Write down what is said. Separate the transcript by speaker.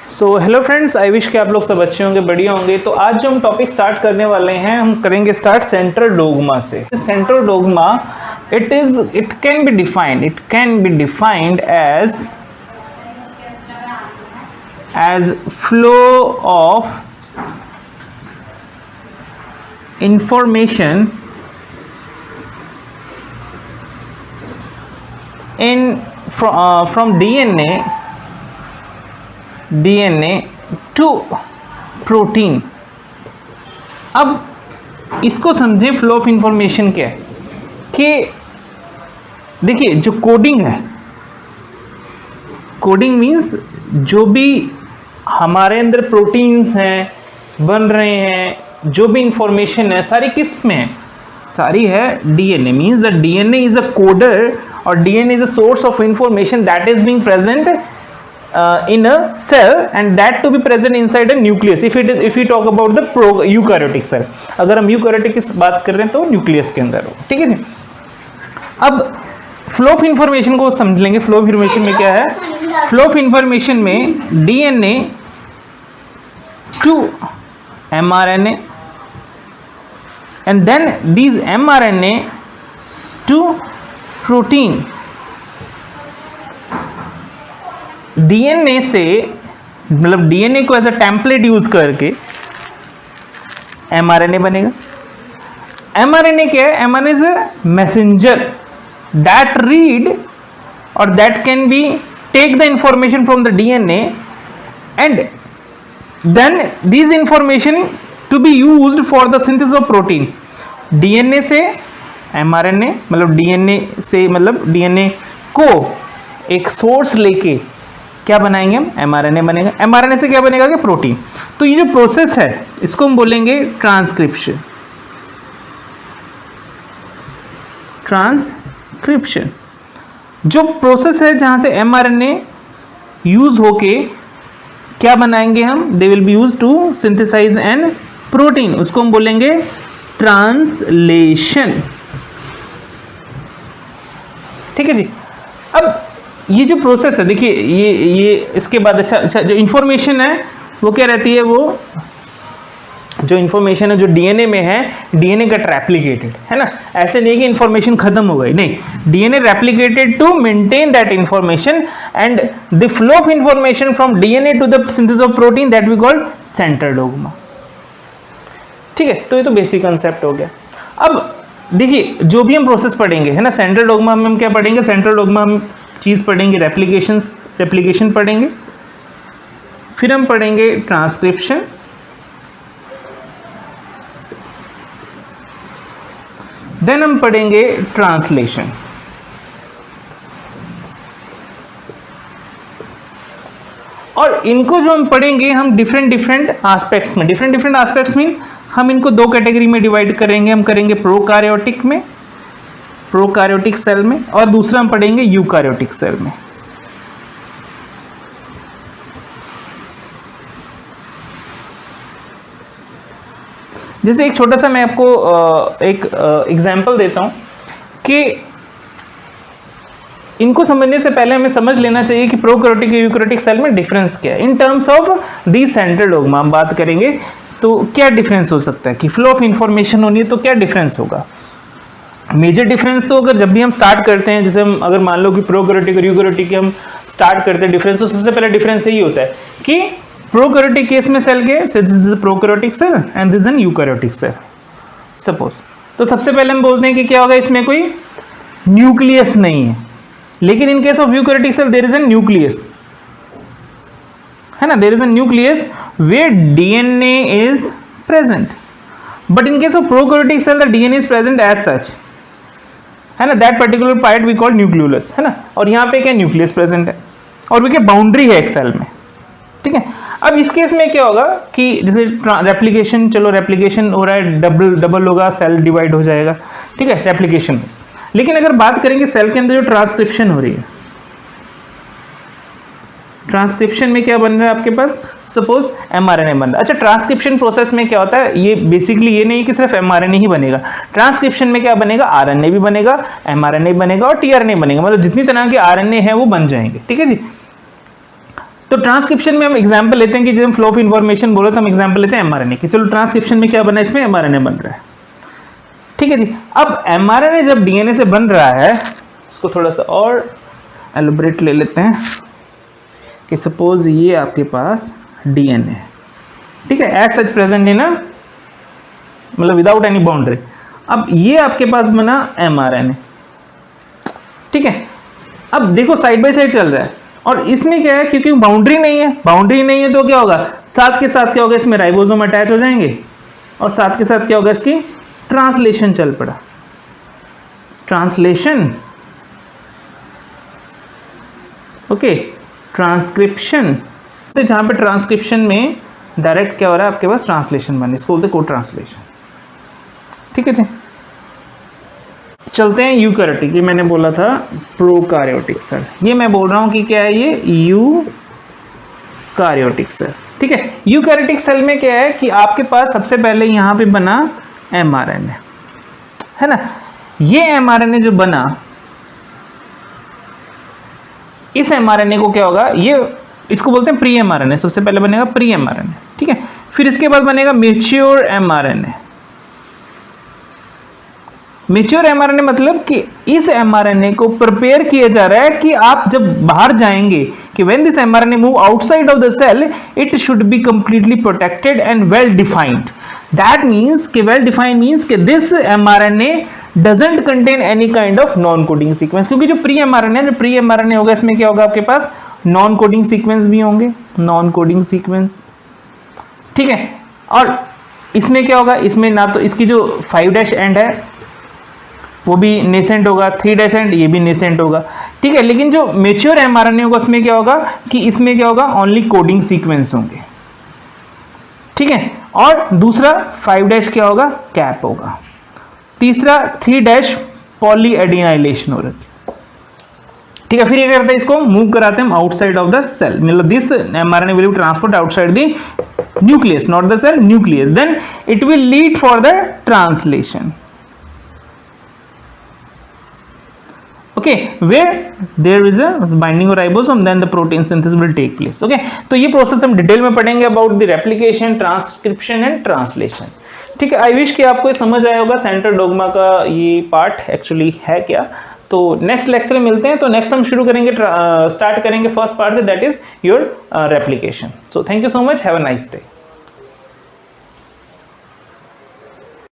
Speaker 1: So hello friends, I wish कि आप लोग सब अच्छे होंगे, बढ़िया होंगे। तो आज जो हम टॉपिक स्टार्ट करने वाले हैं, हम करेंगे स्टार्ट सेंट्रल डोग्मा से। Central dogma it can be defined as flow of information from DNA to protein. अब इसको समझें, फ्लो ऑफ इंफॉर्मेशन क्या है कि देखिए जो कोडिंग है, कोडिंग मीन्स जो भी हमारे अंदर प्रोटीन्स हैं बन रहे हैं, जो भी इंफॉर्मेशन है सारी किस में है, सारी है DNA. Means the DNA is a coder और DNA is a source of information that is being present in a cell and that to be present inside a nucleus if we talk about the eukaryotic cell। अगर हम eukaryotic की बात कर रहे हैं तो nucleus के अंदर हो, ठीक है जी। अब फ्लो ऑफ इंफॉर्मेशन को समझ लेंगे। फ्लो ऑफ इंफॉर्मेशन में क्या है? फ्लो ऑफ इंफॉर्मेशन में DNA to mRNA and then these mRNA to protein। DNA से मतलब डीएनए को एज अ टेम्पलेट यूज करके एमआरएनए बनेगा। एमआरएनए क्या है? MRNA is a messenger that read और that can be take the information from the DNA and then this information to be used for the synthesis of protein. DNA से mRNA मतलब DNA से मतलब DNA को एक source लेके क्या बनाएंगे हम? एमआरएनए बनेगा। एमआरएनए से क्या बनेगा? कि प्रोटीन। तो ये जो प्रोसेस है इसको हम बोलेंगे ट्रांसक्रिप्शन। ट्रांसक्रिप्शन जो प्रोसेस है जहां से एमआरएनए यूज होके क्या बनाएंगे हम? They will be use to synthesise an protein, उसको हम बोलेंगे ट्रांसलेशन। ठीक है जी। अब ये जो प्रोसेस है देखिए, ये इसके बाद अच्छा जो इंफॉर्मेशन है वो क्या रहती है? वो जो इंफॉर्मेशन है जो डीएनए में है, डीएनए गेट रेप्लिकेटेड, है ना। ऐसे नहीं कि इंफॉर्मेशन खत्म हो गई, नहीं, DNA replicated to maintain that information and the flow of information from DNA to the synthesis of protein that we call central dogma. ठीक है, तो ये तो बेसिक कंसेप्ट हो गया। अब देखिए जो भी हम प्रोसेस पढ़ेंगे, है ना, सेंट्रल डोग्मा में हम क्या पढ़ेंगे? सेंट्रल डोग्मा हम चीज पढ़ेंगे रेप्लिकेशन पढ़ेंगे, फिर हम पढ़ेंगे ट्रांसक्रिप्शन, देन हम पढ़ेंगे ट्रांसलेशन। और इनको जो हम पढ़ेंगे हम डिफरेंट एस्पेक्ट्स में, डिफरेंट एस्पेक्ट्स मीन हम इनको दो कैटेगरी में डिवाइड करेंगे। हम करेंगे प्रोकार्योटिक में, प्रोकार्योटिक सेल में, और दूसरा हम पढ़ेंगे यूकार्योटिक सेल में। जैसे एक छोटा सा मैं आपको एक एग्जांपल देता हूं कि इनको समझने से पहले हमें समझ लेना चाहिए कि प्रोकार्योटिक और यूकार्योटिक सेल में डिफरेंस क्या है। In terms of the central dogma हम बात करेंगे तो क्या डिफरेंस हो सकता है कि फ्लो ऑफ इंफॉर्मेशन होनी है तो क्या डिफरेंस होगा। मेजर डिफरेंस तो अगर जब भी हम स्टार्ट करते हैं, जैसे हम अगर मान लो कि प्रोकार्योटिक और यूकार्योटिक के हम स्टार्ट करते हैं डिफरेंस, तो सबसे पहला डिफरेंस यही होता है कि प्रोकार्योटिक केस में सेल के this is prokaryotic cell and this is an eukaryotic cell suppose. तो सबसे पहले हम बोलते हैं कि क्या होगा, इसमें कोई न्यूक्लियस नहीं है, लेकिन in case of eukaryotic cell there is an nucleus, है ना, there is an nucleus where DNA is present, but in case of prokaryotic cell the DNA is present as such, है ना, that particular part we call nucleolus, है ना। और यहाँ पे क्या न्यूक्लियस प्रेजेंट है और भी क्या बाउंड्री है एक सेल में, ठीक है। अब इस केस में क्या होगा कि जैसे रेप्लिकेशन, चलो रेप्लिकेशन हो रहा है, डबल होगा, सेल डिवाइड हो जाएगा, ठीक है, रेप्लिकेशन। लेकिन अगर बात करेंगे सेल के अंदर जो ट्रांसक्रिप्शन हो रही है, ट्रांसक्रिप्शन में क्या बन रहा है आपके पास? सपोज एमआरएनए बन रहा है। अच्छा, ट्रांसक्रिप्शन प्रोसेस में क्या होता है? ये बेसिकली ये नहीं कि सिर्फ एमआरएनए ही बनेगा, ट्रांसक्रिप्शन में क्या बनेगा? आरएनए भी बनेगा, एमआरएनए बनेगा और टीआरएनए बनेगा, मतलब जितनी तरह के आरएनए हैं वो बन जाएंगे, ठीक है जी। तो ट्रांसक्रिप्शन में हम एग्जांपल लेते हैं कि जब हम फ्लो ऑफ इंफॉर्मेशन बोले तो हम एग्जांपल लेते हैं एमआरएनए की। चलो ट्रांसक्रिप्शन में क्या बना है, इसमें एमआरएनए बन रहा है, ठीक है जी। अब एमआरएनए जब डीएनए से बन रहा है, इसको थोड़ा सा और एलोबरेट ले लेते हैं कि सपोज ये आपके पास डीएनए, ठीक है, एज सच प्रेजेंट इन मतलब विदाउट एनी बाउंड्री। अब ये आपके पास बना एमआरएनए, ठीक है। अब देखो साइड बाय साइड चल रहा है, और इसमें क्या है, क्योंकि बाउंड्री नहीं है तो क्या होगा, साथ के साथ क्या होगा, इसमें राइबोसोम अटैच हो जाएंगे, और साथ के साथ क्या होगा, इसकी ट्रांसलेशन चल पड़ा, ट्रांसलेशन, ओके, ट्रांसक्रिप्शन। तो जहां पे ट्रांसक्रिप्शन में डायरेक्ट क्या हो रहा है, आपके पास ट्रांसलेशन बने, इसको बोलते हैं को ट्रांसलेशन, ठीक है जी। चलते हैं यूकैरियोटिक, ये मैंने बोला था प्रोकैरियोटिक सेल, ये मैं बोल रहा हूं कि क्या है, ये यूकैरियोटिक सेल, ठीक है। यूकैरियोटिक सेल में क्या है कि आपके पास सबसे पहले यहां पे बना एमआरएनए, है ना। ये एमआरएनए जो बना, इस एमआरएनए को क्या होगा, ये इसको बोलते हैं प्री एमआरएनए, सबसे पहले बनेगा प्री एमआरएनए, ठीक है। फिर इसके बाद बनेगा मैच्योर एमआरएनए। मैच्योर एमआरएनए मतलब कि इस एमआरएनए को प्रिपेयर किया जा रहा है कि आप जब बाहर जाएंगे, कि when this mRNA move outside of the cell, it should be completely protected and well defined. That means कि वेल डिफाइंड मींस कि this mRNA doesn't contain any kind of non coding sequence, क्योंकि जो pre mRNA होगा, इसमें क्या होगा, आपके पास non coding sequence भी होंगे, नॉन कोडिंग सीक्वेंस, ठीक है। और इसमें क्या होगा, इसमें ना तो इसकी जो 5' एंड है वो भी नेसेंट होगा, 3' एंड ये भी नेसेंट होगा, ठीक है। लेकिन जो मैच्योर एमआरएनए होगा, उसमें क्या होगा कि इसमें क्या होगा, ओनली कोडिंग सीक्वेंस होंगे, ठीक है। और दूसरा 5' क्या होगा, कैप होगा। तीसरा 3' पॉलीएडिनाइलेशन हो रहा है, ठीक है। फिर ये करते हैं, इसको मूव कराते हैं हम आउटसाइड ऑफ द सेल, मतलब this mRNA will be transport outside the nucleus, not the cell, nucleus, then it will lead for the translation, okay, where there is a binding of ribosome, then the protein synthesis will take place, okay। तो ये process हम detail में पढ़ेंगे about the replication, transcription and translation, ठीक है। I wish कि आपको ये समझ आया होगा सेंट्रल डोग्मा का ये पार्ट एक्चुअली है क्या। तो नेक्स्ट लेक्चर में मिलते हैं। तो नेक्स्ट हम शुरू करेंगे, स्टार्ट करेंगे फर्स्ट पार्ट से, that is your replication. So thank you so much, have a nice day.